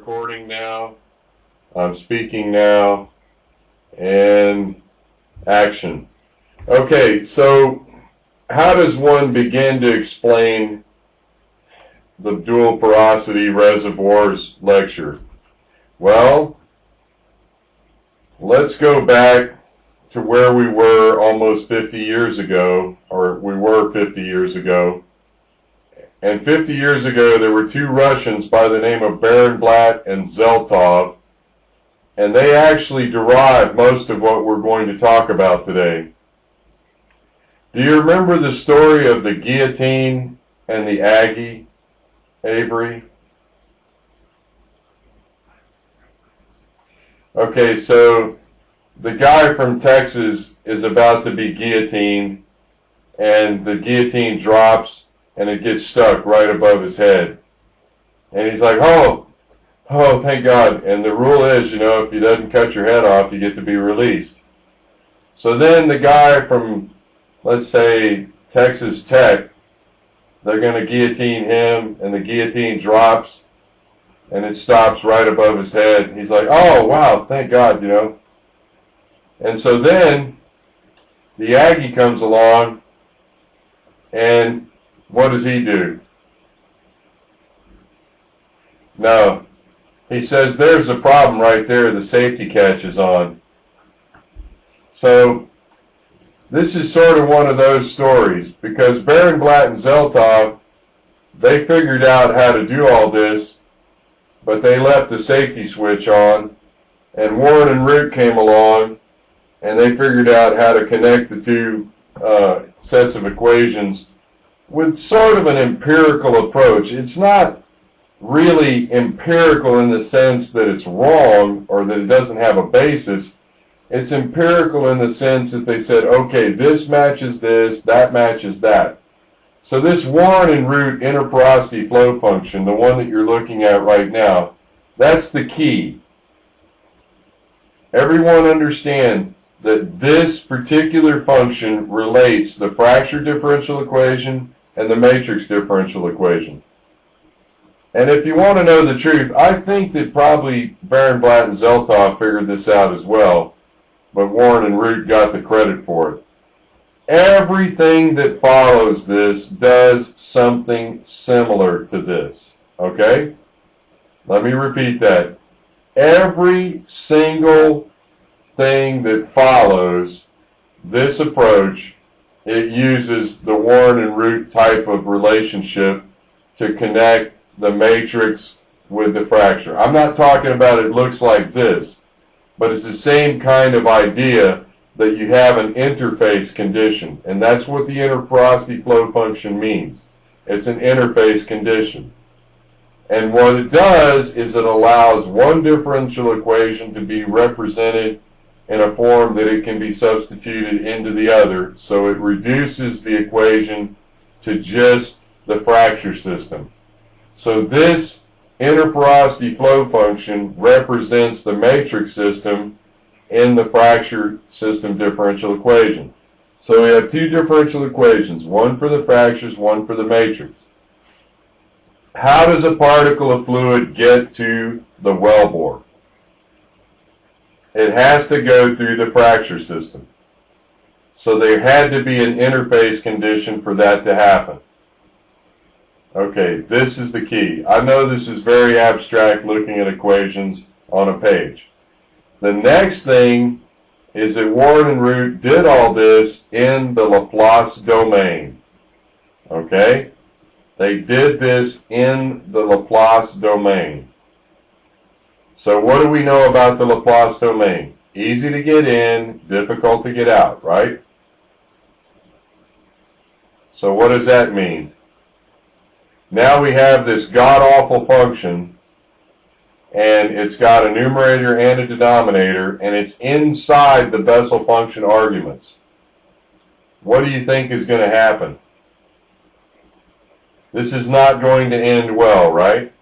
recording now. I'm speaking now. And action. Okay, so how does one begin to explain the dual porosity reservoirs lecture? Well, let's go back to where we were almost 50 years ago, or we were 50 years ago. And 50 years ago, there were two Russians by the name of Barenblatt and Zeltov, and they actually derived most of what we're going to talk about today. Do you remember the story of the guillotine and the Aggie, Avery? Okay, so the guy from Texas is about to be guillotined, and the guillotine drops, and it gets stuck right above his head. And he's like, oh, thank God. And the rule is, if he doesn't cut your head off, you get to be released. So then the guy from, let's say, Texas Tech, they're going to guillotine him, and the guillotine drops, and it stops right above his head. He's like, oh, wow, thank God, And so then the Aggie comes along, and what does he do? No. He says, there's a problem right there. The safety catch is on. So this is sort of one of those stories, because Barenblatt and Zeltov, they figured out how to do all this, but they left the safety switch on, and Warren and Root came along, and they figured out how to connect the two sets of equations with sort of an empirical approach. It's not really empirical in the sense that it's wrong or that it doesn't have a basis. It's empirical in the sense that they said, okay, this matches this, that matches that. So this Warren and Root interporosity flow function, the one that you're looking at right now, that's the key. Everyone understand that this particular function relates the fracture differential equation and the matrix differential equation. And if you want to know the truth, I think that probably Barenblatt and Zeltov figured this out as well, but Warren and Root got the credit for it. Everything that follows this does something similar to this, okay? Let me repeat that. Every single thing that follows this approach, it uses the Warren and Root type of relationship to connect the matrix with the fracture. I'm not talking about it looks like this, but it's the same kind of idea that you have an interface condition, and that's what the interporosity flow function means. It's an interface condition. And what it does is it allows one differential equation to be represented in a form that it can be substituted into the other, so it reduces the equation to just the fracture system. So this interporosity flow function represents the matrix system in the fracture system differential equation. So we have two differential equations, one for the fractures, one for the matrix. How does a particle of fluid get to the wellbore? It has to go through the fracture system. So there had to be an interface condition for that to happen. Okay, this is the key. I know this is very abstract looking at equations on a page. The next thing is that Warren and Root did all this in the Laplace domain. Okay? They did this in the Laplace domain. So what do we know about the Laplace domain? Easy to get in, difficult to get out, right? So what does that mean? Now we have this god-awful function, and it's got a numerator and a denominator, and it's inside the Bessel function arguments. What do you think is going to happen? This is not going to end well, right?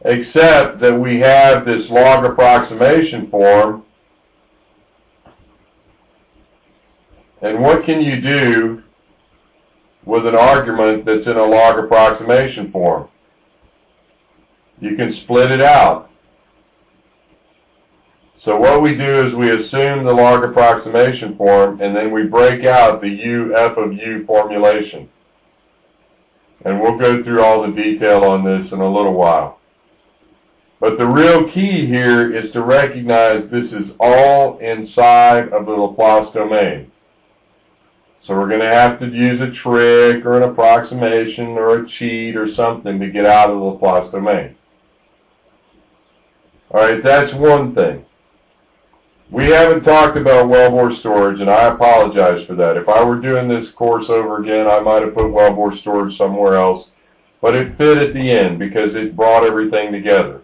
Except that we have this log approximation form, and what can you do with an argument that's in a log approximation form? You can split it out. So what we do is we assume the log approximation form, and then we break out the U f of u formulation. And we'll go through all the detail on this in a little while. But the real key here is to recognize this is all inside of the Laplace domain. So we're going to have to use a trick or an approximation or a cheat or something to get out of the Laplace domain. Alright, that's one thing. We haven't talked about wellbore storage, and I apologize for that. If I were doing this course over again, I might have put wellbore storage somewhere else. But it fit at the end because it brought everything together.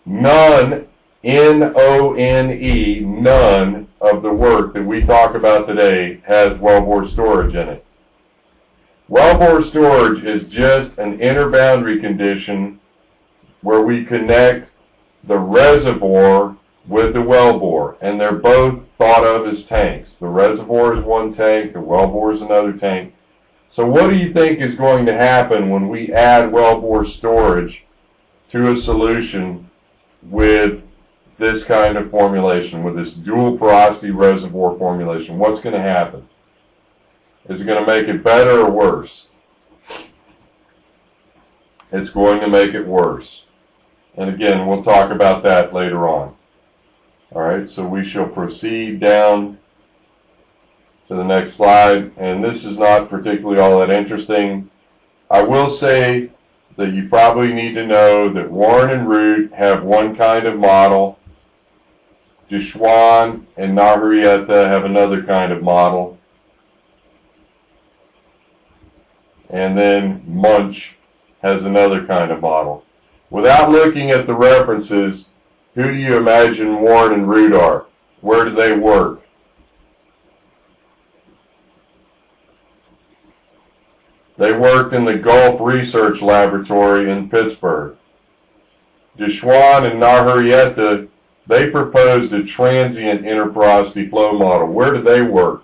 None, N-O-N-E, none of the work that we talk about today has wellbore storage in it. Wellbore storage is just an inner boundary condition where we connect the reservoir with the wellbore, and they're both thought of as tanks. The reservoir is one tank, the wellbore is another tank. So what do you think is going to happen when we add wellbore storage to a solution with this kind of formulation, with this dual porosity reservoir formulation? What's going to happen? Is it going to make it better or worse? It's going to make it worse. And again, we'll talk about that later on. Alright, so we shall proceed down to the next slide, and this is not particularly all that interesting. I will say that you probably need to know that Warren and Root have one kind of model, Duchesne and Naharieta have another kind of model, and then Munch has another kind of model. Without looking at the references, who do you imagine Warren and Root are? Where do they work? They worked in the Gulf Research Laboratory in Pittsburgh. Duchesne and Naharieta, they proposed a transient interporosity flow model. Where do they work?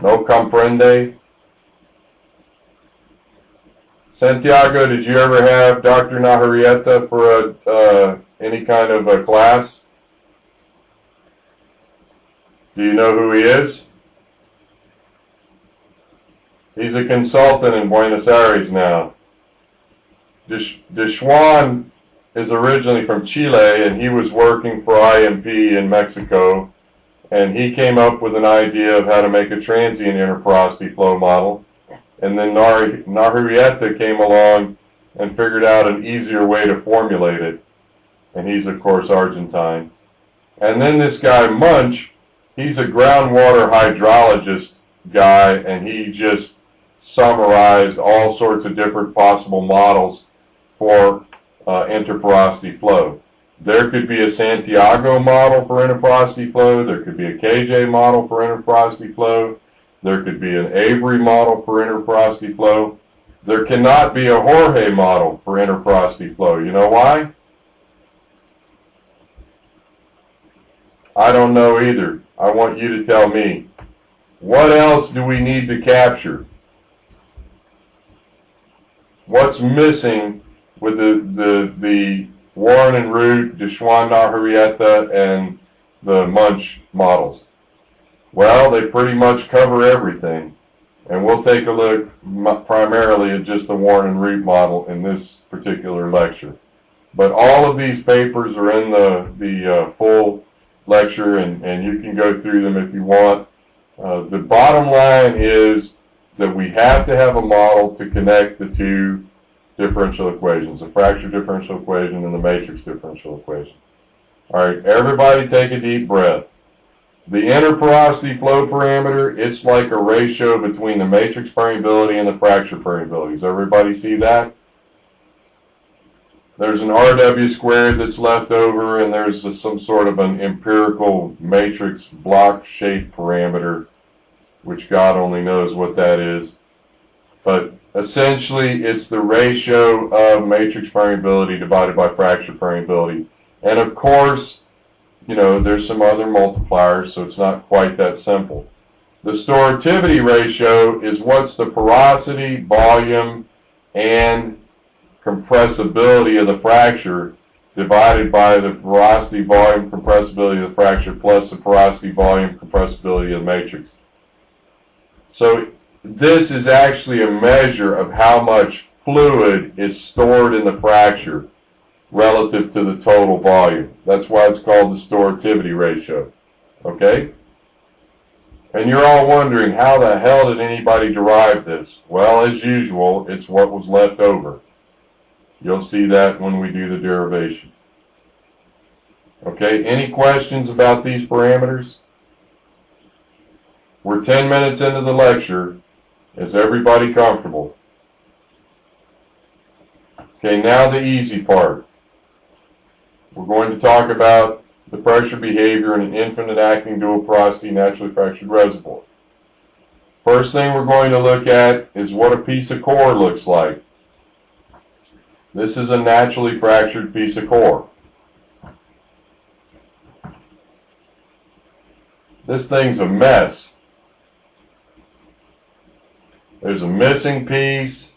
No comprende? Santiago, did you ever have Dr. Naharieta for any kind of a class? Do you know who he is? He's a consultant in Buenos Aires now. Duchesne is originally from Chile, and he was working for IMP in Mexico, and he came up with an idea of how to make a transient interporosity flow model. And then Naharieta came along and figured out an easier way to formulate it. And he's, of course, Argentine. And then this guy, Munch, he's a groundwater hydrologist guy, and he just summarized all sorts of different possible models for interporosity flow. There could be a Santiago model for interporosity flow. There could be a KJ model for interporosity flow. There could be an Avery model for interporosity flow. There cannot be a Jorge model for interporosity flow. You know why? I don't know either. I want you to tell me. What else do we need to capture? What's missing with the Warren and Root, Duchesne, Naharieta, and the Munch models? Well, they pretty much cover everything, and we'll take a look primarily at just the Warren and Root model in this particular lecture. But all of these papers are in the full lecture, and you can go through them if you want. The bottom line is that we have to have a model to connect the two differential equations, the fracture differential equation and the matrix differential equation. All right, everybody take a deep breath. The interporosity flow parameter, it's like a ratio between the matrix permeability and the fracture permeability. Does everybody see that? There's an RW squared that's left over, and there's some sort of an empirical matrix block shape parameter, which God only knows what that is. But essentially, it's the ratio of matrix permeability divided by fracture permeability. And of course, you know, there's some other multipliers, so it's not quite that simple. The storativity ratio is what's the porosity, volume, and compressibility of the fracture divided by the porosity, volume, compressibility of the fracture plus the porosity, volume, compressibility of the matrix. So this is actually a measure of how much fluid is stored in the fracture relative to the total volume. That's why it's called the storativity ratio. Okay? And you're all wondering, how the hell did anybody derive this? Well, as usual, it's what was left over. You'll see that when we do the derivation. Okay, any questions about these parameters? We're 10 minutes into the lecture. Is everybody comfortable? Okay, now the easy part. We're going to talk about the pressure behavior in an infinite acting dual porosity naturally fractured reservoir. First thing we're going to look at is what a piece of core looks like. This is a naturally fractured piece of core. This thing's a mess. There's a missing piece.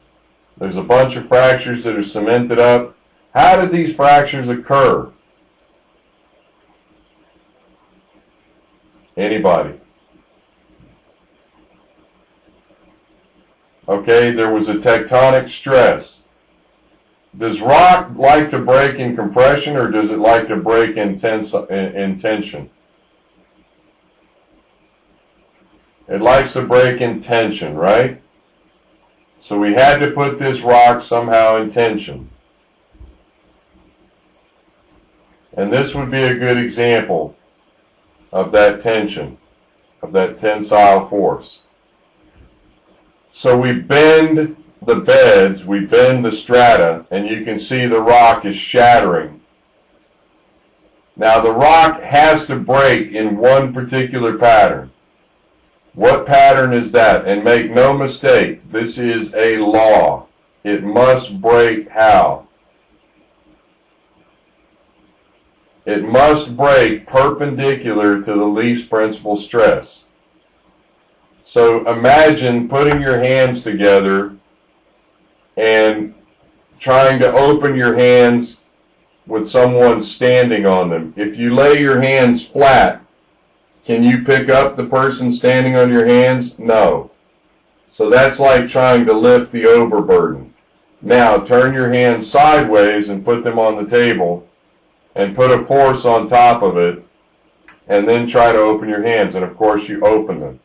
There's a bunch of fractures that are cemented up. How did these fractures occur? Anybody? Okay, there was a tectonic stress. Does rock like to break in compression, or does it like to break in tension? It likes to break in tension, right? So we had to put this rock somehow in tension. And this would be a good example of that tension, of that tensile force. So we bend the beds, we bend the strata, and you can see the rock is shattering. Now the rock has to break in one particular pattern. What pattern is that? And make no mistake, this is a law. It must break how? It must break perpendicular to the least principal stress. So imagine putting your hands together and trying to open your hands with someone standing on them. If you lay your hands flat, can you pick up the person standing on your hands? No. So that's like trying to lift the overburden. Now turn your hands sideways and put them on the table and put a force on top of it, and then try to open your hands, and of course you open them.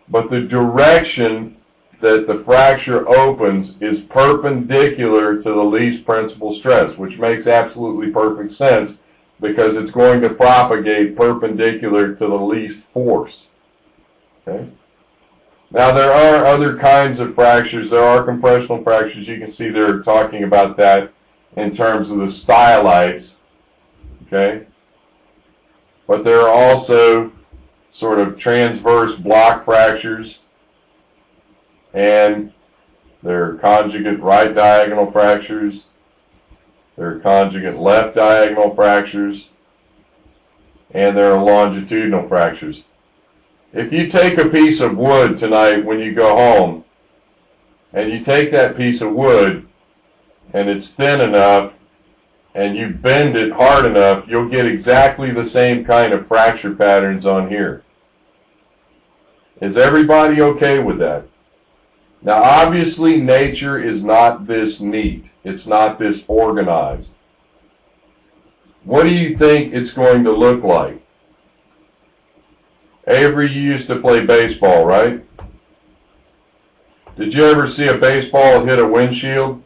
But the direction that the fracture opens is perpendicular to the least principal stress, which makes absolutely perfect sense because it's going to propagate perpendicular to the least force. Okay? Now there are other kinds of fractures. There are compressional fractures. You can see they're talking about that in terms of the stylites. Okay? But there are also sort of transverse block fractures, and there are conjugate right diagonal fractures, there are conjugate left diagonal fractures, and there are longitudinal fractures. If you take a piece of wood tonight when you go home, and you take that piece of wood and it's thin enough and you bend it hard enough, you'll get exactly the same kind of fracture patterns on here. Is everybody okay with that? Now obviously nature is not this neat. It's not this organized. What do you think it's going to look like? Avery, you used to play baseball, right? Did you ever see a baseball hit a windshield?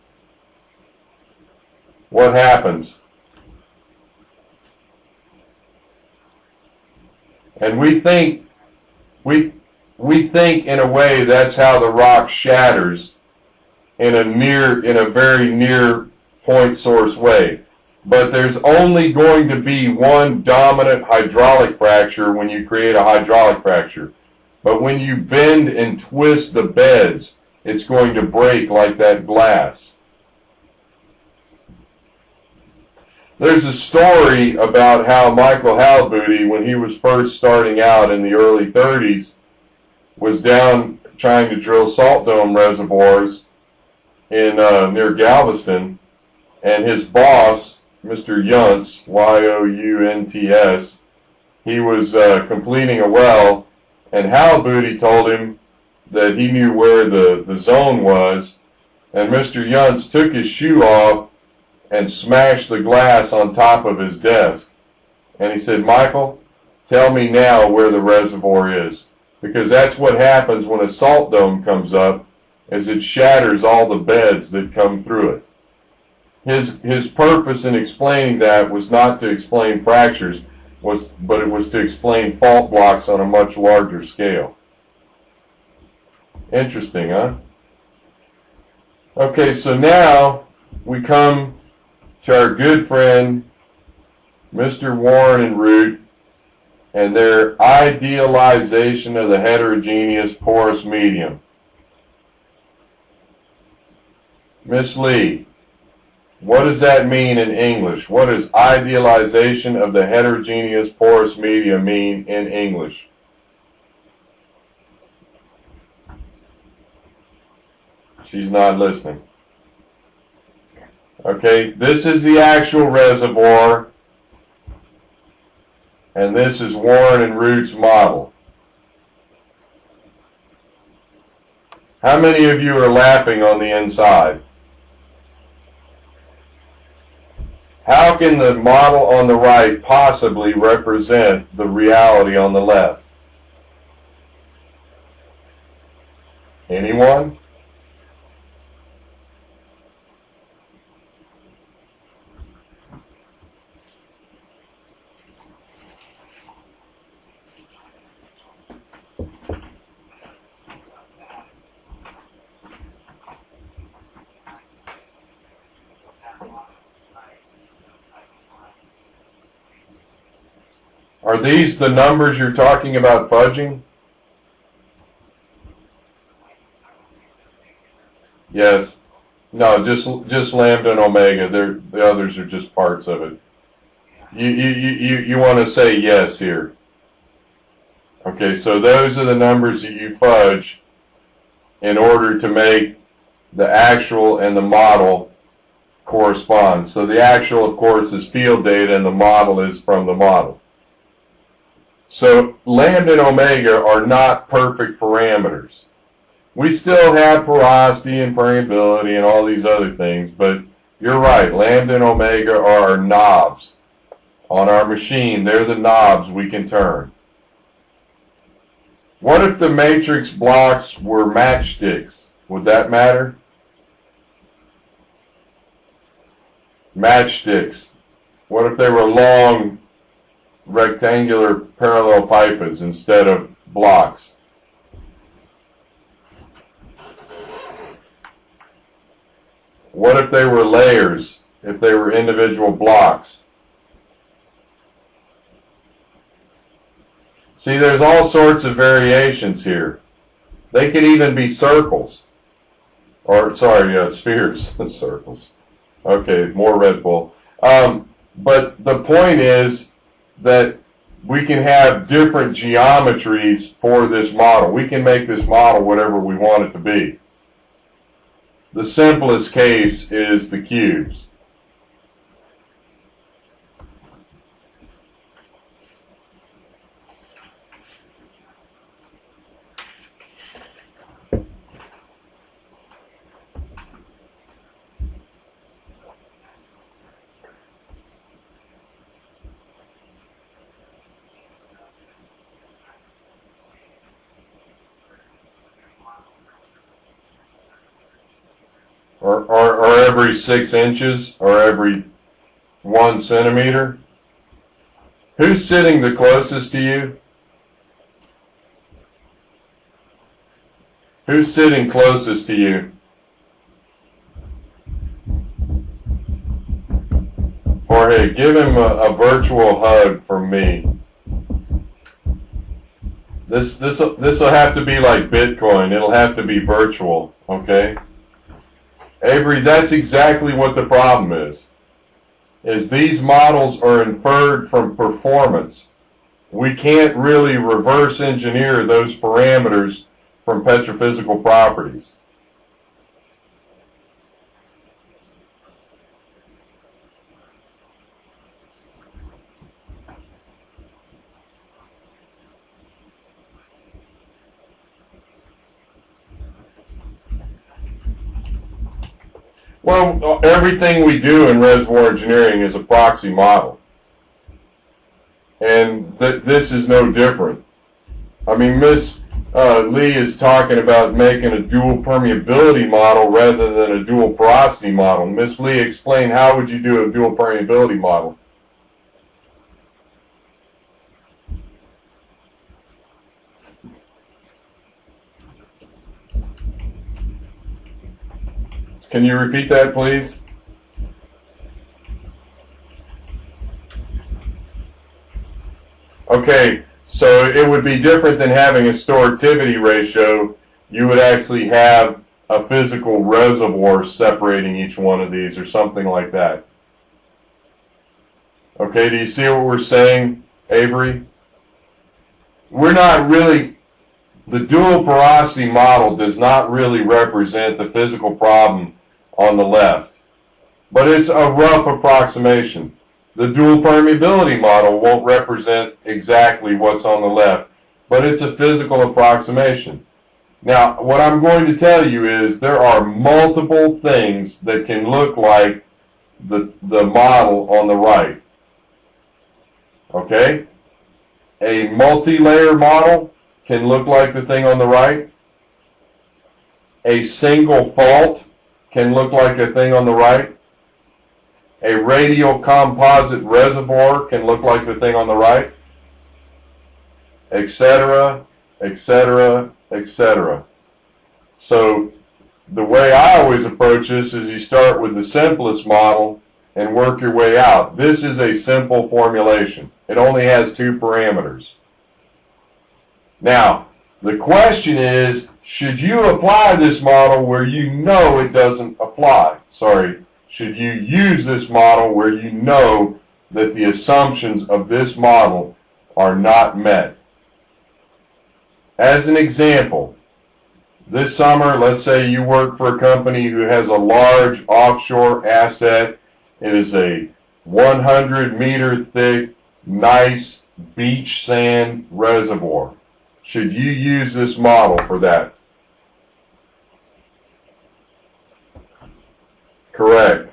What happens? And we think in a way that's how the rock shatters in a very near point source way. But there's only going to be one dominant hydraulic fracture when you create a hydraulic fracture. But when you bend and twist the beds, it's going to break like that glass. There's a story about how Michael Halbooty, when he was first starting out in the early 30s, was down trying to drill salt dome reservoirs, in near Galveston, and his boss, Mr. Yunts, Y-O-U-N-T-S, he was completing a well, and Hal Booty told him that he knew where the zone was, and Mr. Yunts took his shoe off and smashed the glass on top of his desk. And he said, Michael, tell me now where the reservoir is. Because that's what happens when a salt dome comes up, is it shatters all the beds that come through it. His purpose in explaining that was not to explain fractures, but it was to explain fault blocks on a much larger scale. Interesting, huh? Okay, so now we come to our good friend, Mr. Warren and Root, and their idealization of the heterogeneous porous medium. Miss Lee, what does that mean in English? What does idealization of the heterogeneous porous medium mean in English? She's not listening. Okay, this is the actual reservoir, and this is Warren and Root's model. How many of you are laughing on the inside? How can the model on the right possibly represent the reality on the left? Anyone? Are these the numbers you're talking about fudging? Yes. No, just lambda and omega. The others are just parts of it. You want to say yes here. Okay, so those are the numbers that you fudge in order to make the actual and the model correspond. So the actual, of course, is field data, and the model is from the model. So lambda and omega are not perfect parameters. We still have porosity and permeability and all these other things, but you're right, lambda and omega are our knobs. On our machine, they're the knobs we can turn. What if the matrix blocks were matchsticks? Would that matter? Matchsticks. What if they were long rectangular parallel pipets instead of blocks? What if they were layers, if they were individual blocks? See, there's all sorts of variations here. They could even be circles. Or, sorry, spheres. Circles. Okay, more Red Bull. But the point is that we can have different geometries for this model. We can make this model whatever we want it to be. The simplest case is the cubes. Or every 6 inches, or every 1 centimeter. Who's sitting the closest to you? Who's sitting closest to you? Jorge, give him a virtual hug from me. This will have to be like Bitcoin. It'll have to be virtual, okay? Avery, that's exactly what the problem is these models are inferred from performance. We can't really reverse engineer those parameters from petrophysical properties. Well, everything we do in reservoir engineering is a proxy model. And this is no different. I mean, Miss Lee is talking about making a dual permeability model rather than a dual porosity model. Miss Lee, explain how would you do a dual permeability model? Can you repeat that, please? Okay, so it would be different than having a storativity ratio. You would actually have a physical reservoir separating each one of these or something like that. Okay, do you see what we're saying, Avery? We're not really, the dual porosity model does not really represent the physical problem on the left, but it's a rough approximation. The dual permeability model won't represent exactly what's on the left, but it's a physical approximation. Now, what I'm going to tell you is there are multiple things that can look like the model on the right. Okay? A multi-layer model can look like the thing on the right. A single fault can look like a thing on the right. A radial composite reservoir can look like the thing on the right, etc., etc., etc. So the way I always approach this is you start with the simplest model and work your way out. This is a simple formulation. It only has two parameters. Now, the question is, should you apply this model where you know it doesn't apply? Should you use this model where you know that the assumptions of this model are not met? As an example, this summer, let's say you work for a company who has a large offshore asset. It is a 100-meter thick, nice beach sand reservoir. Should you use this model for that? Correct.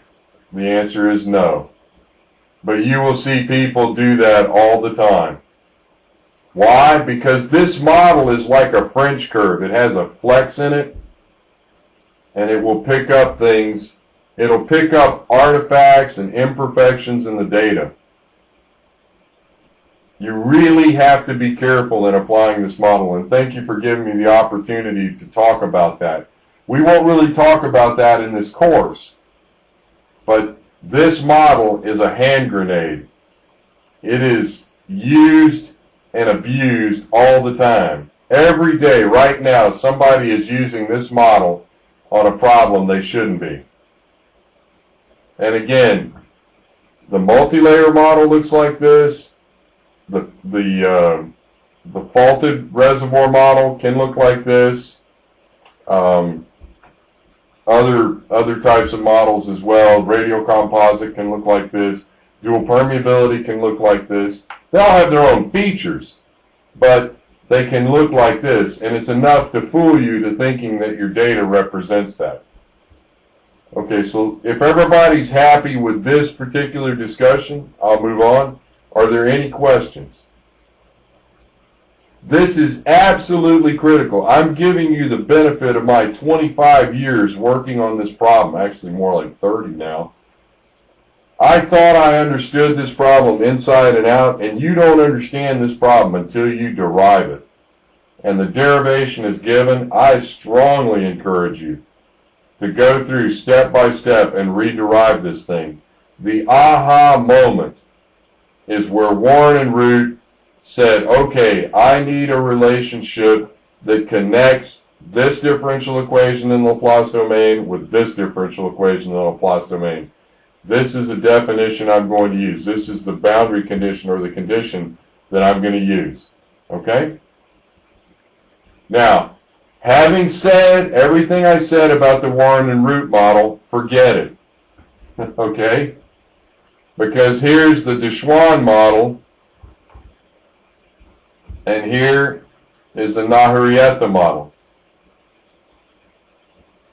The answer is no. But you will see people do that all the time. Why? Because this model is like a French curve. It has a flex in it, and it will pick up things. It'll pick up artifacts and imperfections in the data. You really have to be careful in applying this model, and thank you for giving me the opportunity to talk about that. We won't really talk about that in this course, but this model is a hand grenade. It is used and abused all the time. Every day, right now, somebody is using this model on a problem they shouldn't be. And again, the multi-layer model looks like this. The faulted reservoir model can look like this. Other types of models as well. Radial composite can look like this. Dual permeability can look like this. They all have their own features, but they can look like this, and it's enough to fool you to thinking that your data represents that. Okay, so if everybody's happy with this particular discussion, I'll move on. Are there any questions? This is absolutely critical. I'm giving you the benefit of my 25 years working on this problem, actually more like 30 now. I thought I understood this problem inside and out, and you don't understand this problem until you derive it. And the derivation is given. I strongly encourage you to go through step by step and rederive this thing. The aha moment is where Warren and Root said, okay, I need a relationship that connects this differential equation in the Laplace domain with this differential equation in the Laplace domain. This is a definition I'm going to use. This is the boundary condition or the condition that I'm going to use. Okay? Now, having said everything I said about the Warren and Root model, forget it. Okay? Because here's the de Schwann model, and here is the Naharieta model.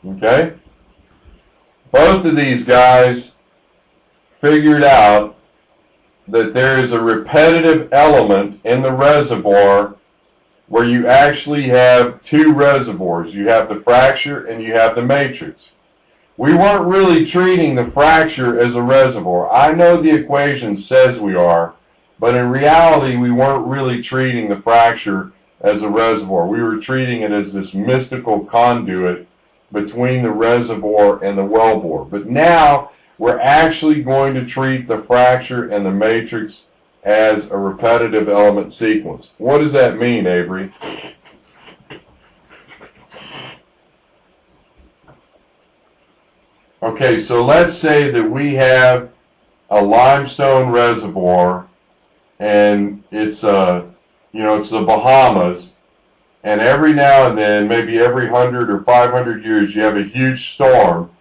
Okay? Both of these guys figured out that there is a repetitive element in the reservoir where you actually have two reservoirs. You have the fracture and you have the matrix. We weren't really treating the fracture as a reservoir. I know the equation says we are, but in reality we weren't really treating the fracture as a reservoir. We were treating it as this mystical conduit between the reservoir and the wellbore. But now we're actually going to treat the fracture and the matrix as a repetitive element sequence. What does that mean, Avery? Okay, so let's say that we have a limestone reservoir, and it's it's the Bahamas, and every now and then, maybe every 100 or 500 years, you have a huge storm,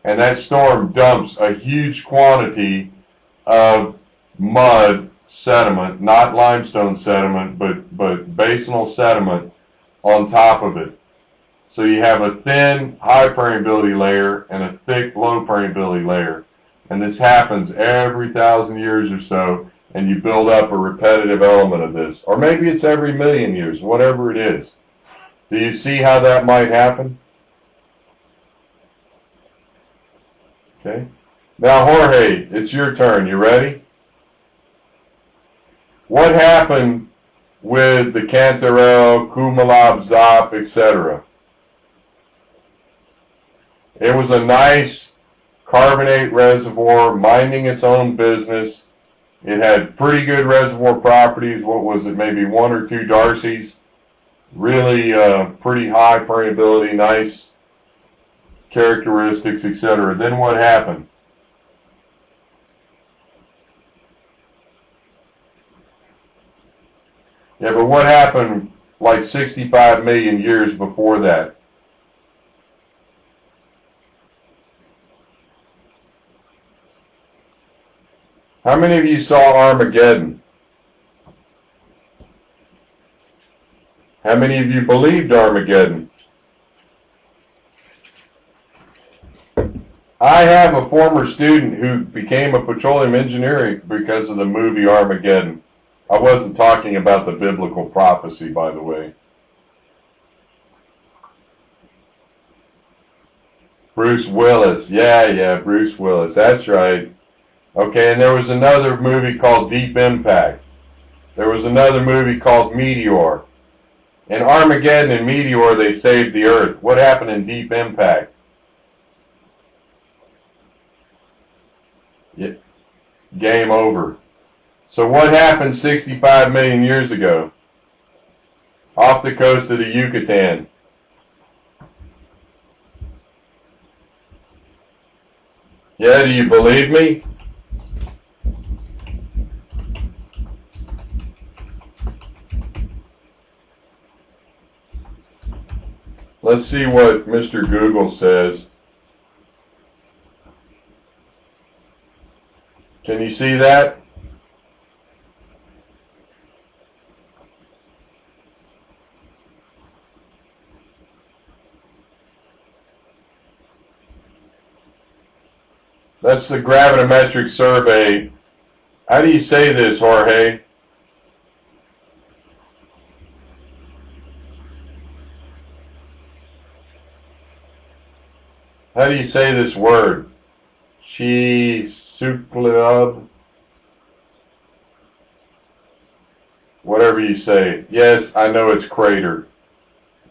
and that storm dumps a huge quantity of mud sediment, not limestone sediment, but basinal sediment on top of it. So you have a thin, high permeability layer and a thick, low permeability layer. And this happens every 1,000 years or so, and you build up a repetitive element of this. Or maybe it's every 1,000,000 years, whatever it is. Do you see how that might happen? Okay. Now, Jorge, it's your turn. You ready? What happened with the Cantarell, Kumalab, Zop, etc.? It was a nice carbonate reservoir, minding its own business. It had pretty good reservoir properties. What was it? Maybe 1 or 2 Darcy's. Really pretty high permeability, nice characteristics, etc. Then what happened? Yeah, but what happened like 65 million years before that? How many of you saw Armageddon? How many of you believed Armageddon? I have a former student who became a petroleum engineer because of the movie Armageddon. I wasn't talking about the biblical prophecy, by the way. Bruce Willis. Yeah, Bruce Willis. That's right. Okay, and there was another movie called Deep Impact. There was another movie called Meteor. In Armageddon and Meteor, they saved the Earth. What happened in Deep Impact? Yeah. Game over. So what happened 65 million years ago? Off the coast of the Yucatan. Yeah, do you believe me? Let's see what Mr. Google says. Can you see that? That's the gravimetric survey. How do you say this, Jorge? How do you say this word? Chisuklub? Whatever you say. Yes, I know it's crater.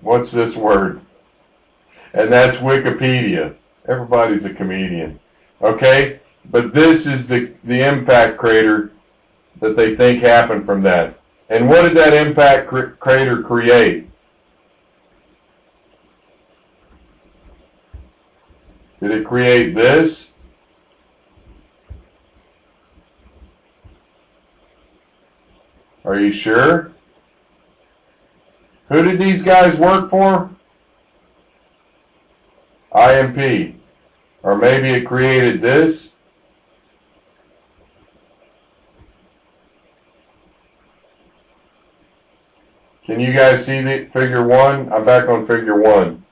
What's this word? And that's Wikipedia. Everybody's a comedian. Okay? But this is the impact crater that they think happened from that. And what did that impact crater create? Did it create this? Are you sure? Who did these guys work for? IMP. Or maybe it created this? Can you guys see the figure 1? I'm back on figure 1.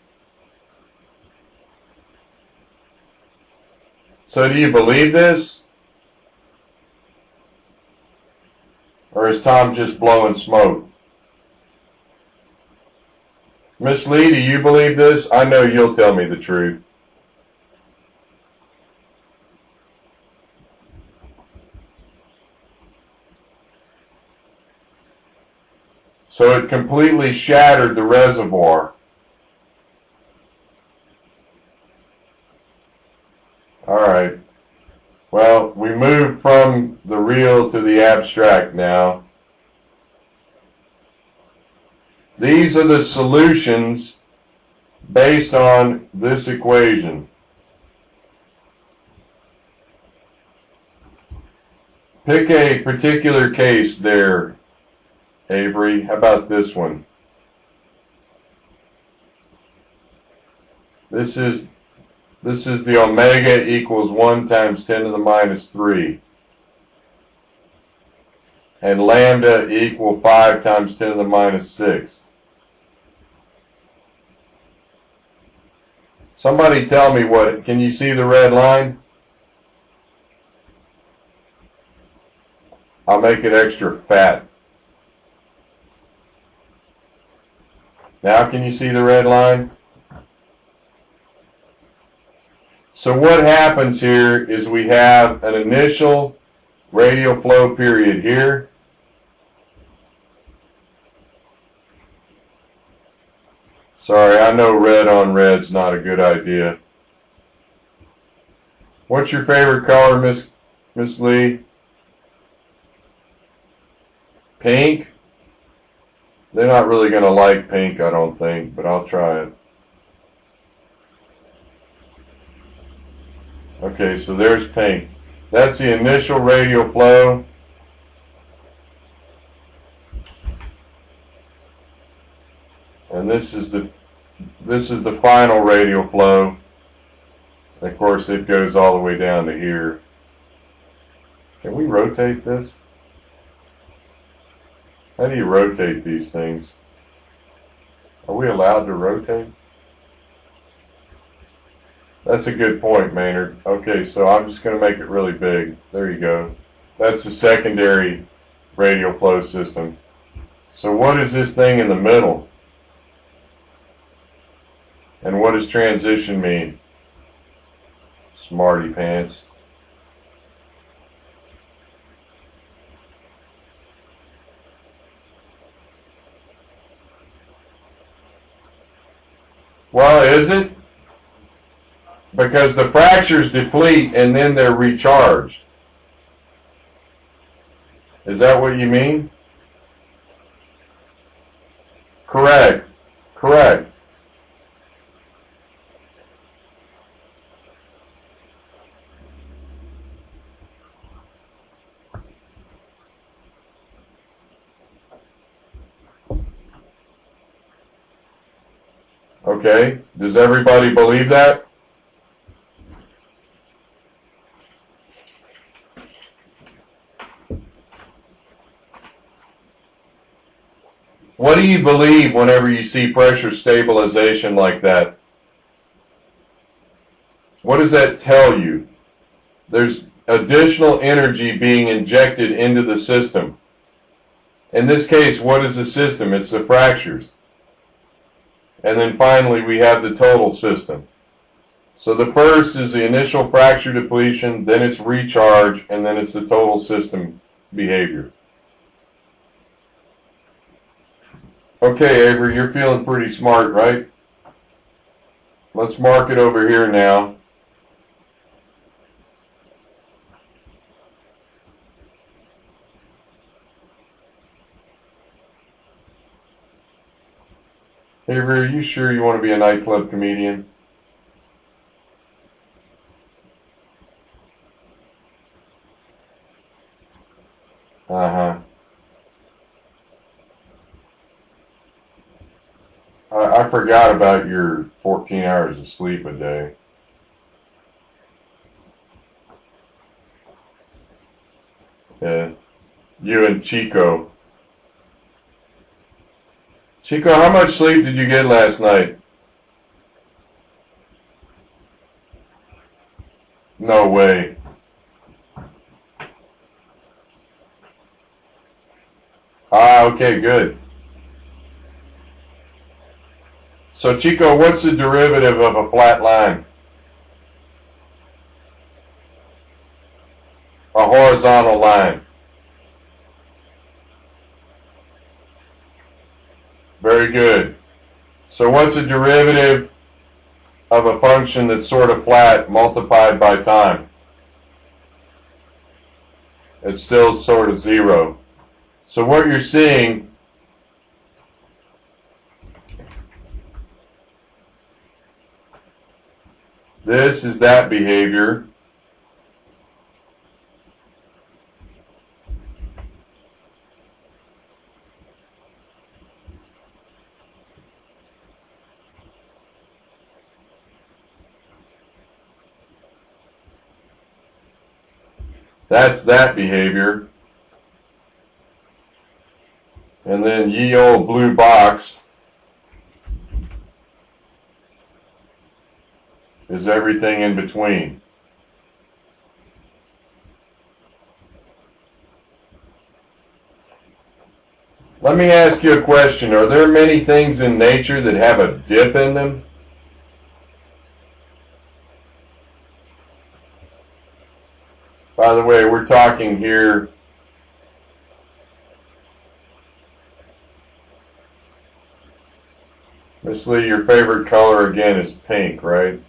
So do you believe this? Or is Tom just blowing smoke? Miss Lee, do you believe this? I know you'll tell me the truth. So it completely shattered the reservoir. All right. Well, we moved from the real to the abstract now. These are the solutions based on this equation. Pick a particular case there, Avery. How about this one? This is the omega equals 1 times 10 to the minus 3. And lambda equal 5 times 10 to the minus 6. Somebody tell me what, can you see the red line? I'll make it extra fat. Now can you see the red line? So what happens here is we have an initial radial flow period here. Sorry, I know red on red's not a good idea. What's your favorite color, Miss Lee? Pink? They're not really going to like pink, I don't think, but I'll try it. Okay, so there's pink. That's the initial radial flow. And this is the final radial flow. And of course, it goes all the way down to here. Can we rotate this? How do you rotate these things? Are we allowed to rotate? That's a good point, Maynard. Okay, so I'm just going to make it really big. There you go. That's the secondary radial flow system. So what is this thing in the middle? And what does transition mean? Smarty pants. Well, is it? Because the fractures deplete and then they're recharged. Is that what you mean? Correct. Correct. Okay. Does everybody believe that? What do you believe whenever you see pressure stabilization like that? What does that tell you? There's additional energy being injected into the system. In this case, what is the system? It's the fractures. And then finally, we have the total system. So the first is the initial fracture depletion, then it's recharge, and then it's the total system behavior. Okay, Avery, you're feeling pretty smart, right? Let's mark it over here now. Avery, are you sure you want to be a nightclub comedian? Uh-huh. I forgot about your 14 hours of sleep a day. Yeah. You and Chico. Chico, how much sleep did you get last night? No way. Okay, good. So Chico, what's the derivative of a flat line? A horizontal line. Very good. So what's a derivative of a function that's sort of flat multiplied by time? It's still sort of zero. So what you're seeing this is that behavior. That's that behavior. And then ye old blue box is everything in between. Let me ask you a question. Are there many things in nature that have a dip in them? By the way, we're talking here Miss Lee, your favorite color again is pink, right?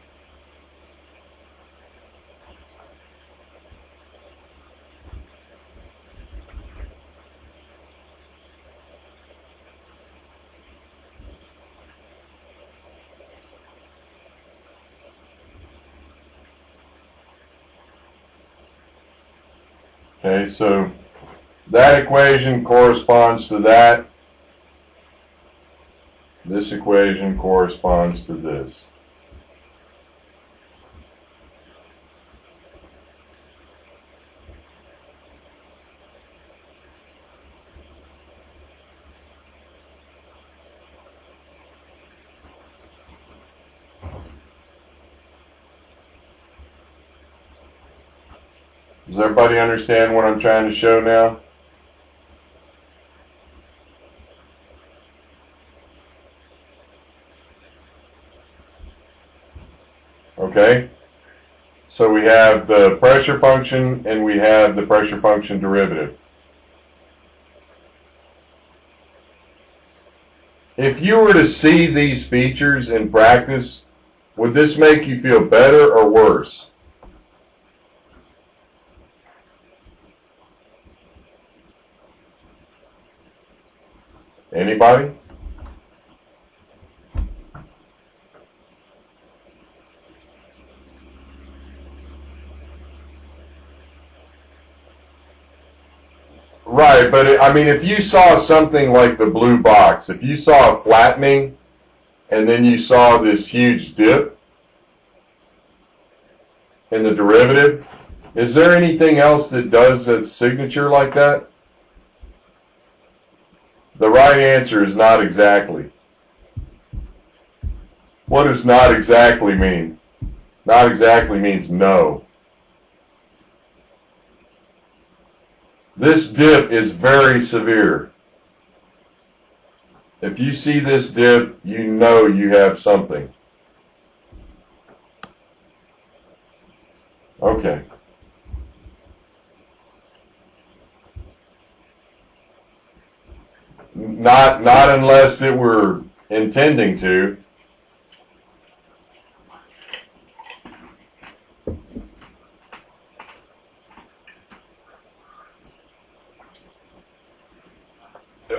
Okay, so that equation corresponds to that. This equation corresponds to this. Does everybody understand what I'm trying to show now? Okay, so we have the pressure function and we have the pressure function derivative. If you were to see these features in practice, would this make you feel better or worse? Anybody? Right, but I mean, if you saw something like the blue box, if you saw a flattening and then you saw this huge dip in the derivative, is there anything else that does a signature like that? The right answer is not exactly. What does not exactly mean? Not exactly means no. This dip is very severe. If you see this dip, you know you have something. Okay. Not unless it were intending to.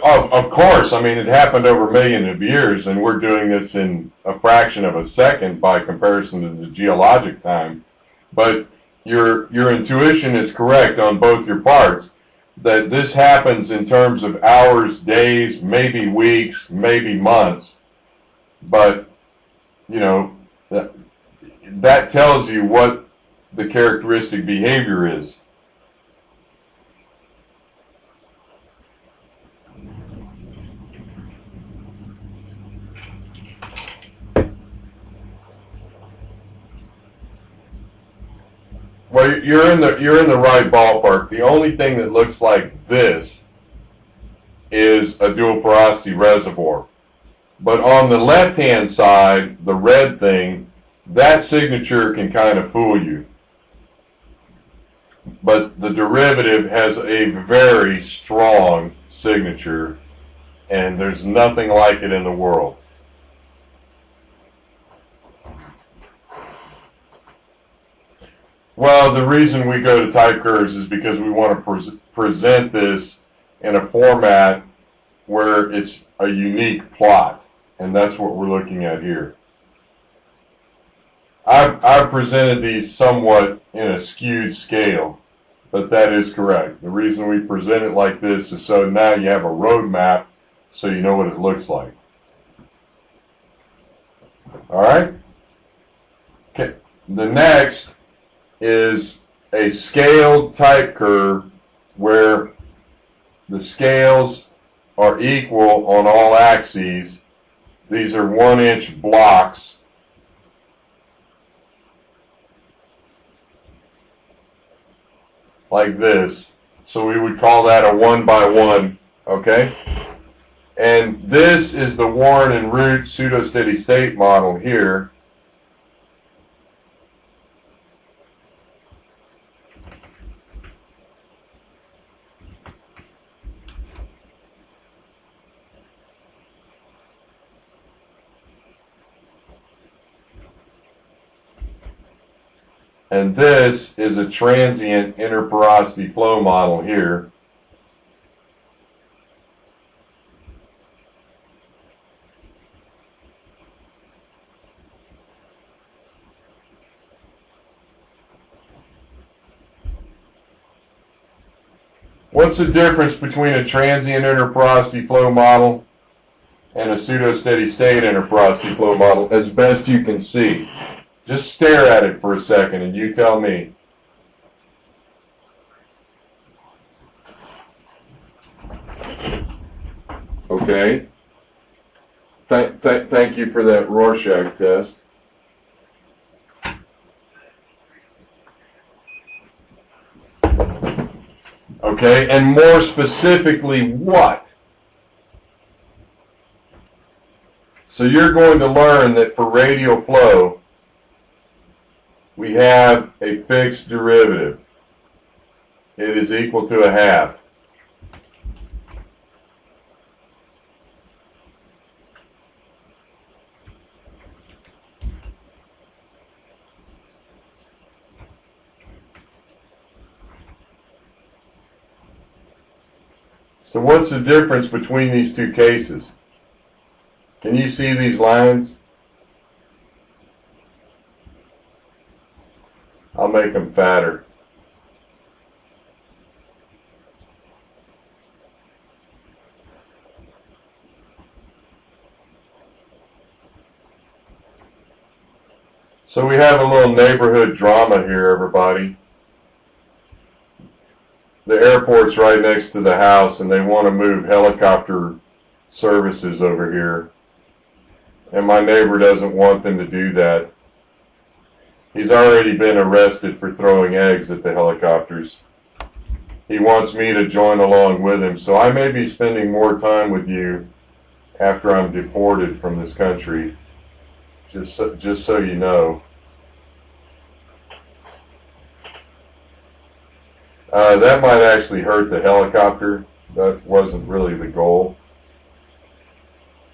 Of course, I mean, it happened over millions of years, and we're doing this in a fraction of a second by comparison to the geologic time. But your intuition is correct on both your parts, that this happens in terms of hours, days, maybe weeks, maybe months. But, you know, that tells you what the characteristic behavior is. Well, you're in the right ballpark. The only thing that looks like this is a dual porosity reservoir. But on the left-hand side, the red thing, that signature can kind of fool you. But the derivative has a very strong signature, and there's nothing like it in the world. Well, the reason we go to type curves is because we want to present this in a format where it's a unique plot, and that's what we're looking at here. I've presented these somewhat in a skewed scale, but that is correct. The reason we present it like this is so now you have a road map so you know what it looks like. All right? Okay. The next is a scaled type curve where the scales are equal on all axes. These are 1-inch blocks. Like this. So we would call that a 1x1, okay? And this is the Warren and Root pseudo-steady state model here. And this is a transient interporosity flow model here. What's the difference between a transient interporosity flow model and a pseudo-steady state interporosity flow model, as best you can see? Just stare at it for a second and you tell me. Okay. Thank you for that Rorschach test. Okay, and more specifically, what? So you're going to learn that for radial flow, we have a fixed derivative. It is equal to a half. So what's the difference between these two cases? Can you see these lines? I'll make them fatter. So we have a little neighborhood drama here, everybody. The airport's right next to the house, and they want to move helicopter services over here. And my neighbor doesn't want them to do that. He's already been arrested for throwing eggs at the helicopters. He wants me to join along with him, so I may be spending more time with you after I'm deported from this country, just so you know. That might actually hurt the helicopter. That wasn't really the goal.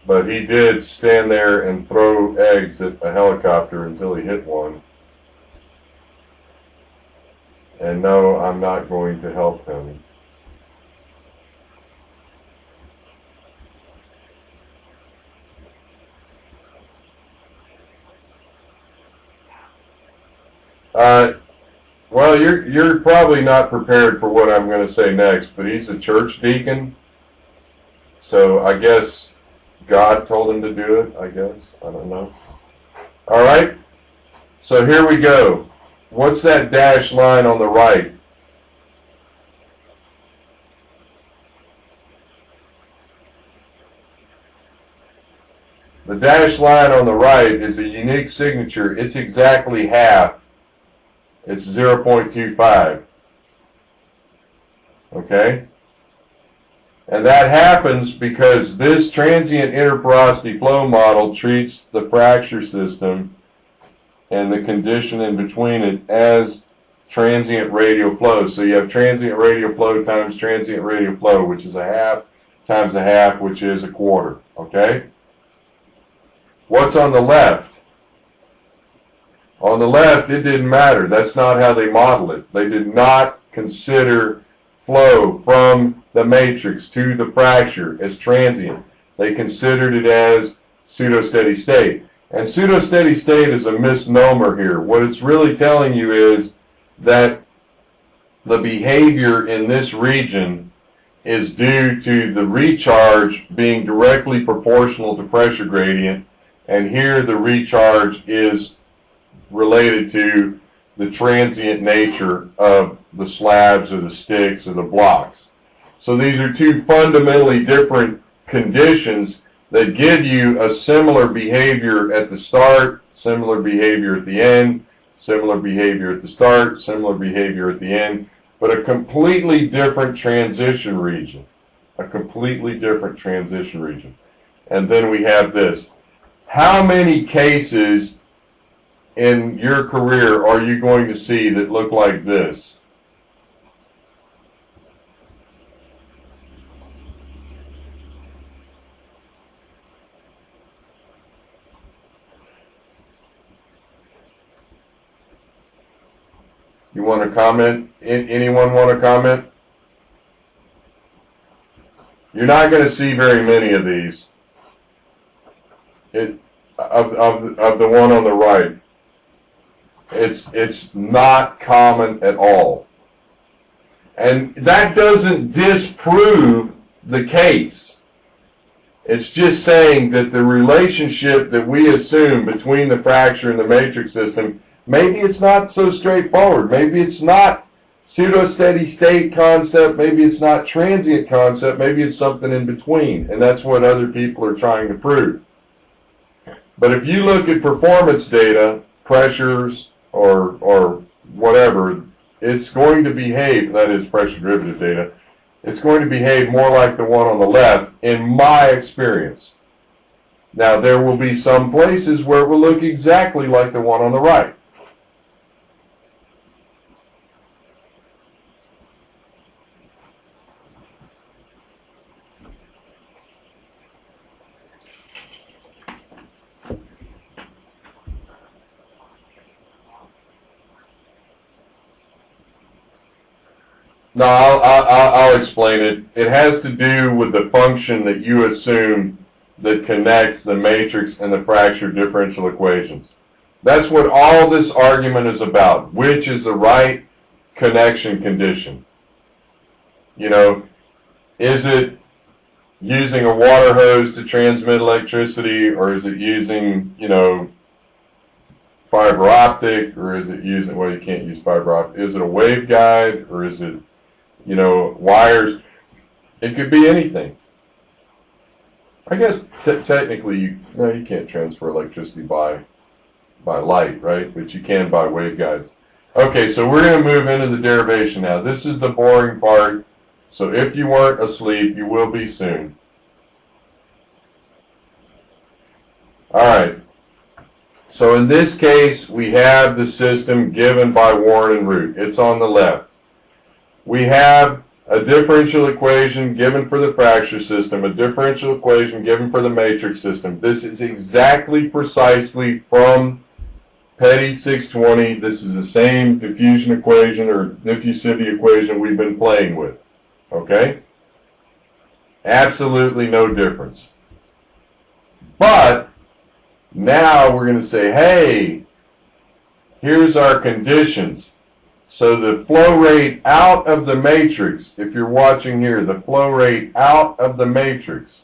But he did stand there and throw eggs at a helicopter until he hit one. And no, I'm not going to help him. Well, you're probably not prepared for what I'm going to say next, but he's a church deacon. So I guess God told him to do it, I guess. I don't know. All right. So here we go. What's that dashed line on the right? The dashed line on the right is a unique signature. It's exactly half It's 0.25. Okay? And that happens because this transient interporosity flow model treats the fracture system and the condition in between it as transient radial flow. So you have transient radial flow times transient radial flow, which is a half times a half, which is a quarter. Okay? What's on the left? On the left, it didn't matter. That's not how they model it. They did not consider flow from the matrix to the fracture as transient. They considered it as pseudo-steady state. And pseudo-steady state is a misnomer here. What it's really telling you is that the behavior in this region is due to the recharge being directly proportional to pressure gradient, and here the recharge is related to the transient nature of the slabs or the sticks or the blocks. So these are two fundamentally different conditions that give you a similar behavior at the start, similar behavior at the end, similar behavior at the start, similar behavior at the end, but a completely different transition region. A completely different transition region. And then we have this. How many cases in your career are you going to see that look like this? You want to comment? Anyone want to comment? You're not going to see very many of these. Of the one on the right. It's not common at all. And that doesn't disprove the case. It's just saying that the relationship that we assume between the fracture and the matrix system, maybe it's not so straightforward. Maybe it's not pseudo-steady state concept. Maybe it's not transient concept. Maybe it's something in between. And that's what other people are trying to prove. But if you look at performance data, pressures, or whatever, it's going to behave, that is pressure derivative data, it's going to behave more like the one on the left in my experience. Now, there will be some places where it will look exactly like the one on the right. No, I'll explain it. It has to do with the function that you assume that connects the matrix and the fracture differential equations. That's what all this argument is about. Which is the right connection condition? You know, is it using a water hose to transmit electricity, or is it using, you know, fiber optic, or is it using, well, you can't use fiber optic. Is it a waveguide, or is it, you know, wires? It could be anything. I guess technically, you can't transfer electricity by light, right? But you can by waveguides. Okay, so we're going to move into the derivation now. This is the boring part. So if you weren't asleep, you will be soon. All right. So in this case, we have the system given by Warren and Root. It's on the left. We have a differential equation given for the fracture system, a differential equation given for the matrix system. This is exactly precisely from Petty 620. This is the same diffusion equation or diffusivity equation we've been playing with. Okay? Absolutely no difference. But now we're going to say, hey, here's our conditions. So the flow rate out of the matrix, if you're watching here, the flow rate out of the matrix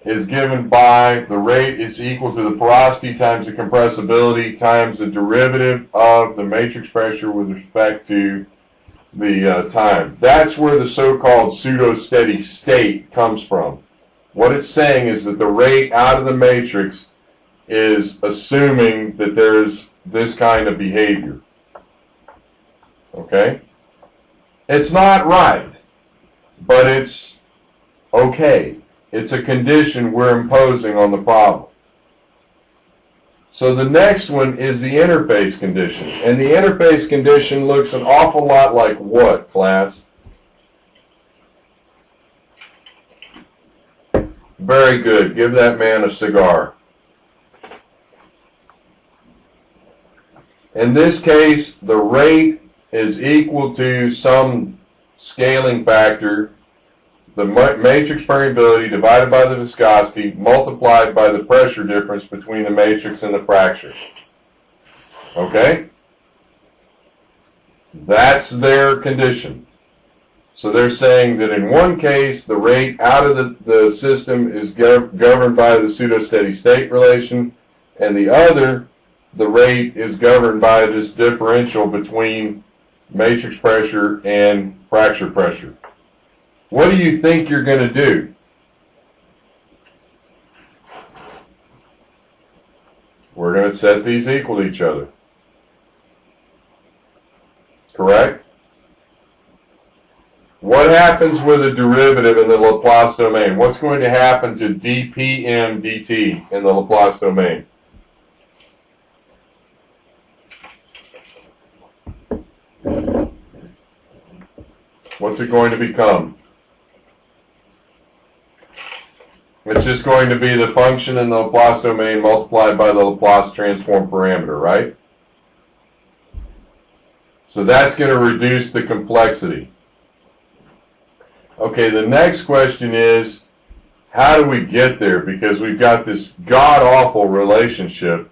is given by the rate is equal to the porosity times the compressibility times the derivative of the matrix pressure with respect to the time. That's where the so-called pseudo-steady state comes from. What it's saying is that the rate out of the matrix is assuming that there's this kind of behavior. Okay? It's not right, but it's okay. It's a condition we're imposing on the problem. So the next one is the interface condition. And the interface condition looks an awful lot like what, class? Very good. Give that man a cigar. In this case, the rate is equal to some scaling factor, the matrix permeability divided by the viscosity multiplied by the pressure difference between the matrix and the fracture. Okay? That's their condition. So they're saying that in one case, the rate out of the system is governed by the pseudo-steady state relation, and the other, the rate is governed by this differential between matrix pressure and fracture pressure. What do you think you're going to do? We're going to set these equal to each other. Correct? What happens with a derivative in the Laplace domain? What's going to happen to dpm dt in the Laplace domain? What's it going to become? It's just going to be the function in the Laplace domain multiplied by the Laplace transform parameter, right? So that's going to reduce the complexity. Okay, the next question is, how do we get there? Because we've got this god-awful relationship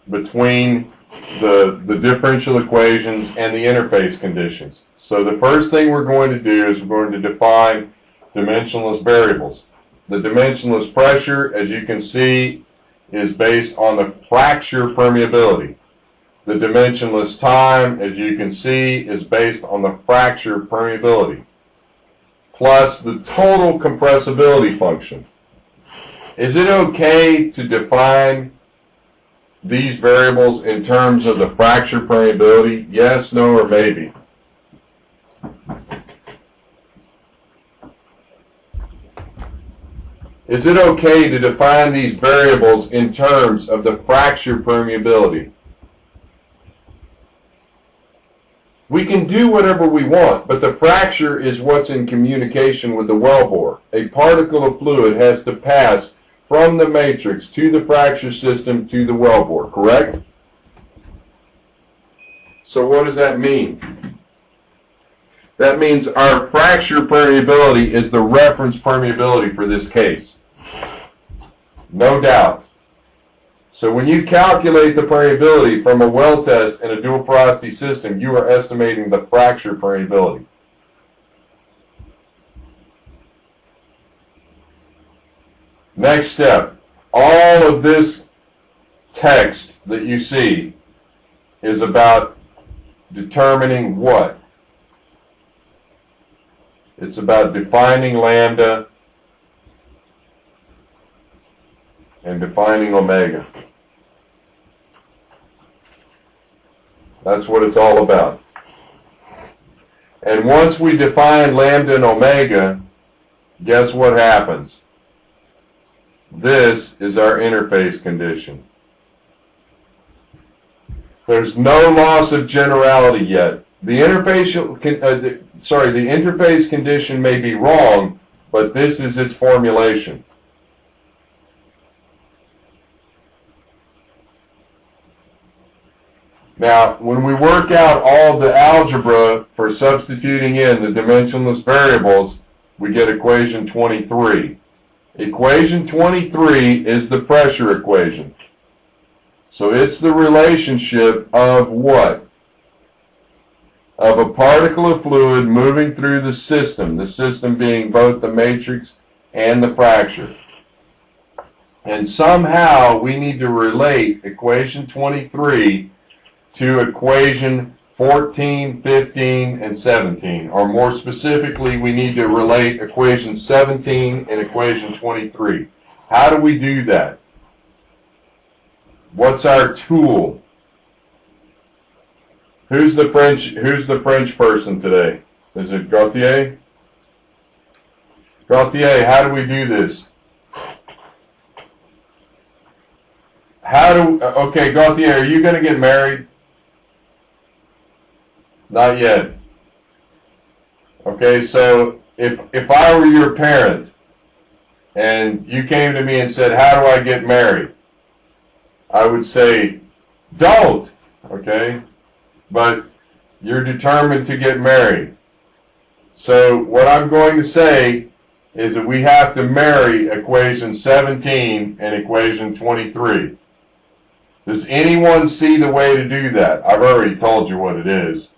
between the differential equations and the interface conditions. So the first thing we're going to do is we're going to define dimensionless variables. The dimensionless pressure, as you can see, is based on the fracture permeability. The dimensionless time, as you can see, is based on the fracture permeability, plus the total compressibility function. Is it okay to define these variables in terms of the fracture permeability? Yes, no, or maybe? Is it okay to define these variables in terms of the fracture permeability? We can do whatever we want, but the fracture is what's in communication with the wellbore. A particle of fluid has to pass from the matrix to the fracture system to the wellbore, correct? So what does that mean? That means our fracture permeability is the reference permeability for this case. No doubt. So when you calculate the permeability from a well test in a dual porosity system, you are estimating the fracture permeability. Next step. All of this text that you see is about determining what? It's about defining lambda and defining omega. That's what it's all about. And once we define lambda and omega, guess what happens? This is our interface condition. There's no loss of generality yet. The interface condition may be wrong, but this is its formulation. Now, when we work out all the algebra for substituting in the dimensionless variables, we get equation 23. Equation 23 is the pressure equation. So it's the relationship of what? Of a particle of fluid moving through the system being both the matrix and the fracture. And somehow we need to relate equation 23 to equation 14, 15, and 17. Or more specifically, we need to relate equation 17 and equation 23. How do we do that? What's our tool? Who's the French person today? Is it Gautier? Gautier, how do we do this? Okay, Gautier, are you going to get married? Not yet. Okay, so if I were your parent and you came to me and said, how do I get married? I would say, don't, okay? But you're determined to get married. So what I'm going to say is that we have to marry equation 17 and equation 23. Does anyone see the way to do that? I've already told you what it is.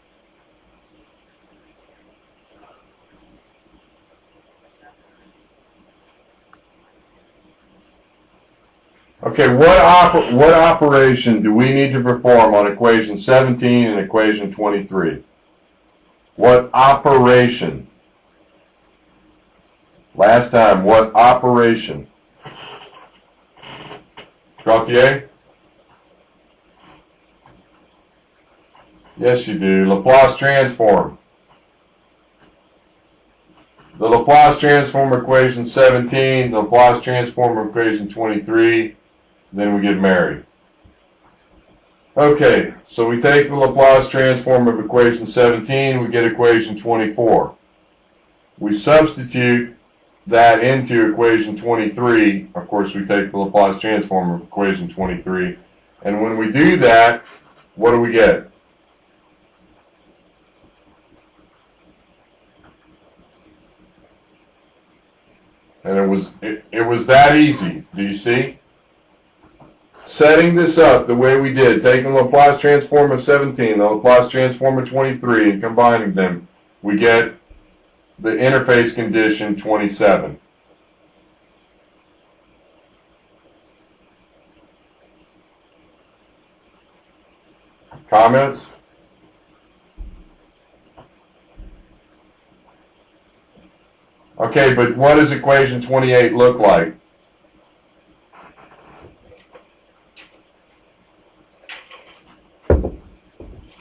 Okay, what operation do we need to perform on equation 17 and equation 23? What operation? Last time, what operation? Gautier? Yes, you do. Laplace transform. The Laplace transform equation 17, the Laplace transform equation 23, then we get married. Okay, so we take the Laplace transform of equation 17, we get equation 24. We substitute that into equation 23. Of course, we take the Laplace transform of equation 23. And when we do that, what do we get? And it was that easy. Do you see? Setting this up the way we did, taking the Laplace transform of 17, the Laplace transform of 23, and combining them, we get the interface condition 27. Comments? Okay, but what does equation 28 look like?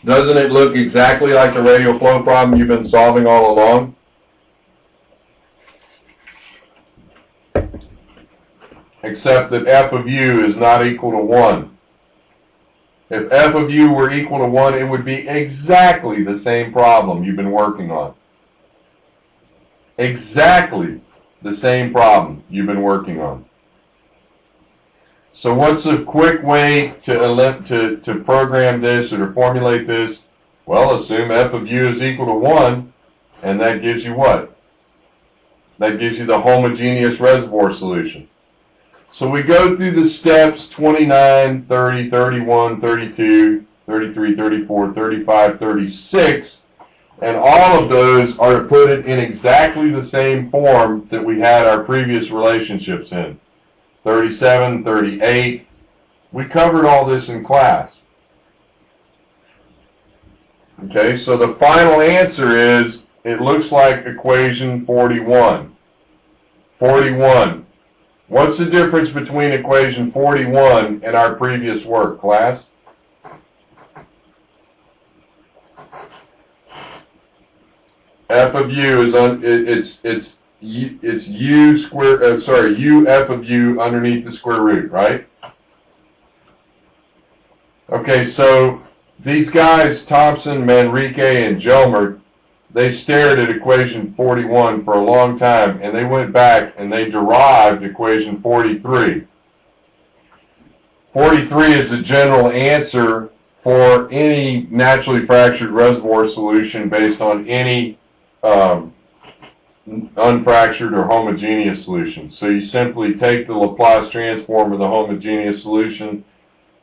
Doesn't it look exactly like the radial flow problem you've been solving all along? Except that f of u is not equal to 1. If f of u were equal to 1, it would be exactly the same problem you've been working on. Exactly the same problem you've been working on. So what's a quick way to program this or to formulate this? Well, assume f of u is equal to 1, and that gives you what? That gives you the homogeneous reservoir solution. So we go through the steps 29, 30, 31, 32, 33, 34, 35, 36, and all of those are to put it in exactly the same form that we had our previous relationships in. 37, 38. We covered all this in class. Okay, so the final answer is, it looks like equation 41. 41. What's the difference between equation 41 and our previous work, class? F of u is it's u square. U f of u underneath the square root, right? Okay, so these guys, Thompson, Manrique, and Gelmer, they stared at equation 41 for a long time, and they went back and they derived equation 43. 43 is the general answer for any naturally fractured reservoir solution based on any unfractured or homogeneous solution. So you simply take the Laplace transform of the homogeneous solution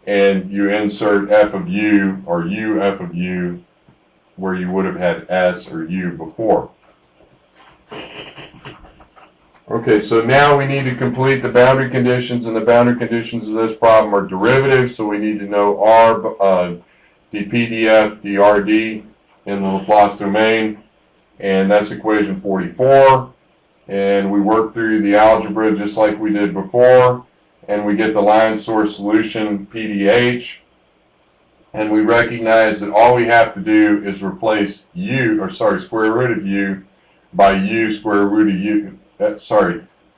and you insert f of u or u f of u where you would have had s or u before. Okay, so now we need to complete the boundary conditions, and the boundary conditions of this problem are derivatives, so we need to know r, dp, df, drd in the Laplace domain, and that's equation 44. And we work through the algebra just like we did before, and we get the line source solution pdh, And we recognize that all we have to do is replace square root of u by u square root of u.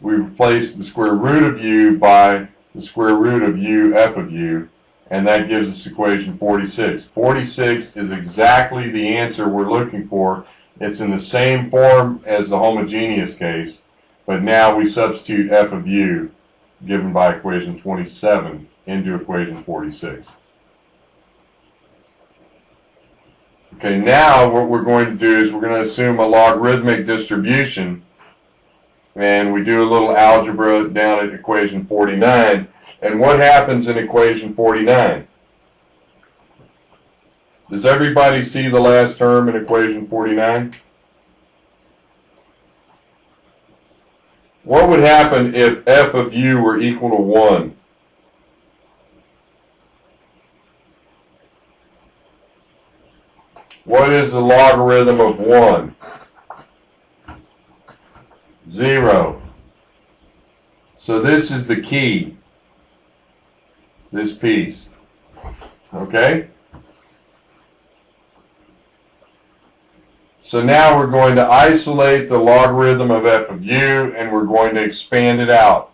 We replace the square root of u by the square root of u f of u, and that gives us equation 46. 46 is exactly the answer we're looking for. It's in the same form as the homogeneous case, but now we substitute f of u, given by equation 27, into equation 46. Okay, now what we're going to do is we're going to assume a logarithmic distribution, and we do a little algebra down at equation 49. And what happens in equation 49? Does everybody see the last term in equation 49? What would happen if f of u were equal to 1? What is the logarithm of 1? 0. So this is the key, this piece. Okay? So now we're going to isolate the logarithm of f of u, and we're going to expand it out.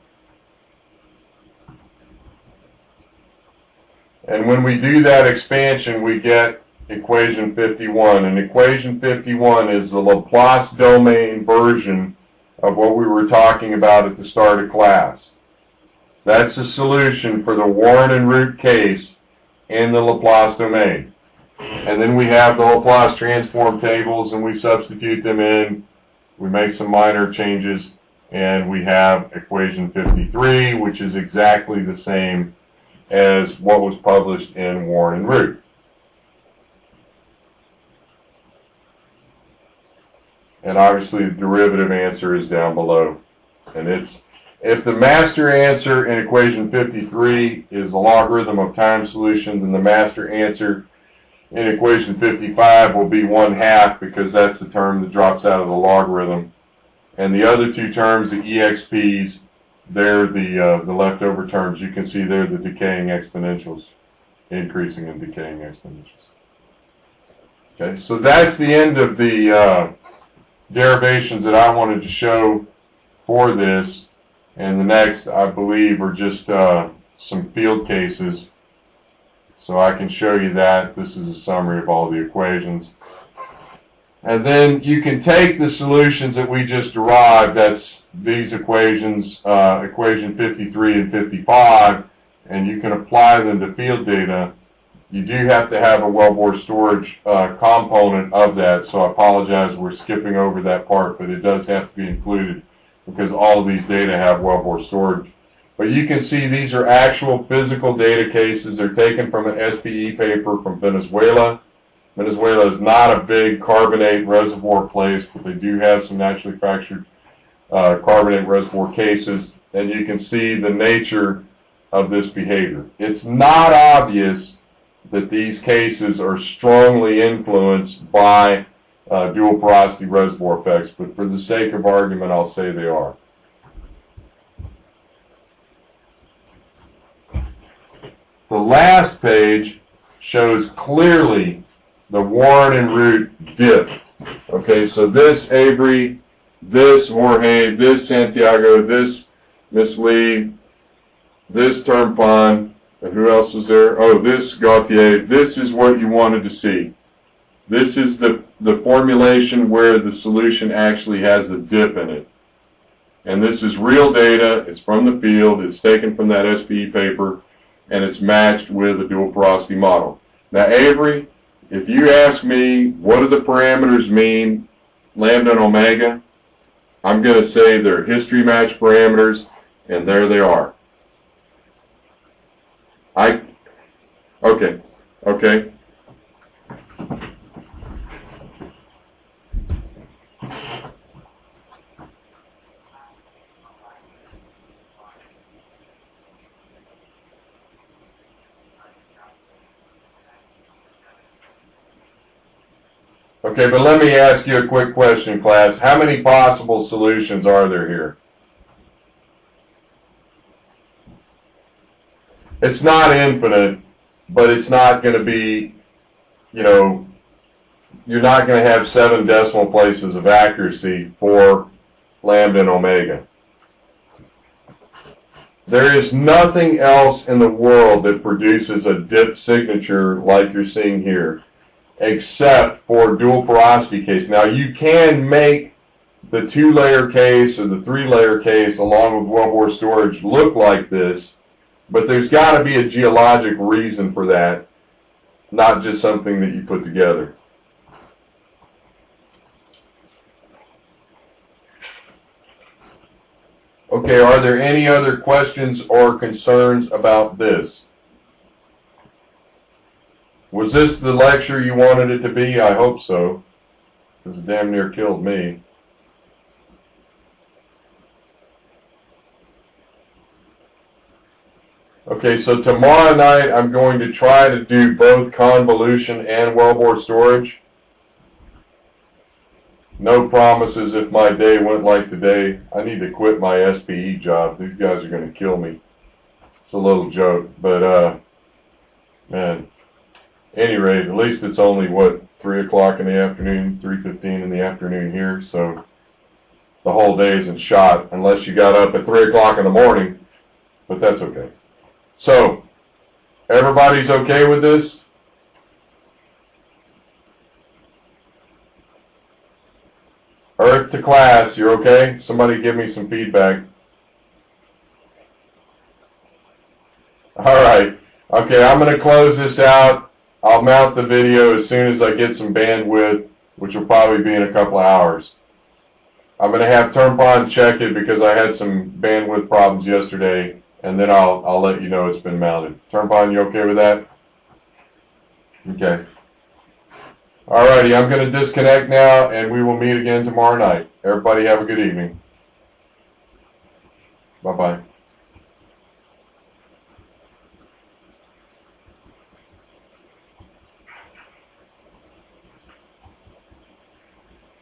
And when we do that expansion, we get equation 51. And equation 51 is the Laplace domain version of what we were talking about at the start of class. That's the solution for the Warren and Root case in the Laplace domain. And then we have the Laplace transform tables, and we substitute them in. We make some minor changes, and we have equation 53, which is exactly the same as what was published in Warren and Root. And obviously the derivative answer is down below. And it's, if the master answer in equation 53 is the logarithm of time solution, then the master answer in equation 55 will be 1/2, because that's the term that drops out of the logarithm. And the other two terms, the EXPs, they're the leftover terms. You can see they're the decaying exponentials, increasing and decaying exponentials. Okay, so that's the end of the derivations that I wanted to show for this, and the next, I believe, are just some field cases, so I can show you that. This is a summary of all the equations, and then you can take the solutions that we just derived, that's these equations, equation 53 and 55, and you can apply them to field data. You do have to have a wellbore storage component of that, so I apologize, we're skipping over that part, but it does have to be included because all of these data have wellbore storage. But you can see these are actual physical data cases. They're taken from an SPE paper from Venezuela. Venezuela is not a big carbonate reservoir place, but they do have some naturally fractured carbonate reservoir cases, and you can see the nature of this behavior. It's not obvious that these cases are strongly influenced by dual porosity reservoir effects, but for the sake of argument, I'll say they are. The last page shows clearly the Warren and Root dip. Okay, so this Avery, this Jorge, this Santiago, this Miss Lee, this Turpin, and who else was there? Oh, this Gautier. This is what you wanted to see. This is the formulation where the solution actually has a dip in it. And this is real data. It's from the field. It's taken from that SPE paper, and it's matched with a dual porosity model. Now, Avery, if you ask me what do the parameters mean, lambda and omega, I'm going to say they're history match parameters, and there they are. Okay. Okay, but let me ask you a quick question, class. How many possible solutions are there here? It's not infinite, but it's not going to be, you know, you're not going to have 7 decimal places of accuracy for lambda and omega. There is nothing else in the world that produces a dip signature like you're seeing here, except for dual porosity case. Now you can make the 2-layer case or the 3-layer case along with wellbore storage look like this, but there's got to be a geologic reason for that, not just something that you put together. Okay, are there any other questions or concerns about this? Was this the lecture you wanted it to be? I hope so, because it damn near killed me. Okay, so tomorrow night I'm going to try to do both convolution and wellbore storage. No promises if my day went like today. I need to quit my SPE job. These guys are going to kill me. It's a little joke, but man, any rate, at least it's only, what, 3 o'clock in the afternoon, 3:15 in the afternoon here, so the whole day isn't shot unless you got up at 3 o'clock in the morning, but that's okay. So, everybody's okay with this? Earth to class, you're okay? Somebody give me some feedback. Alright, okay, I'm going to close this out. I'll mount the video as soon as I get some bandwidth, which will probably be in a couple of hours. I'm going to have Turnpond check it because I had some bandwidth problems yesterday, and then I'll let you know it's been mounted. Turnpond, you okay with that? Okay. Alrighty, I'm going to disconnect now, and we will meet again tomorrow night. Everybody have a good evening. Bye-bye.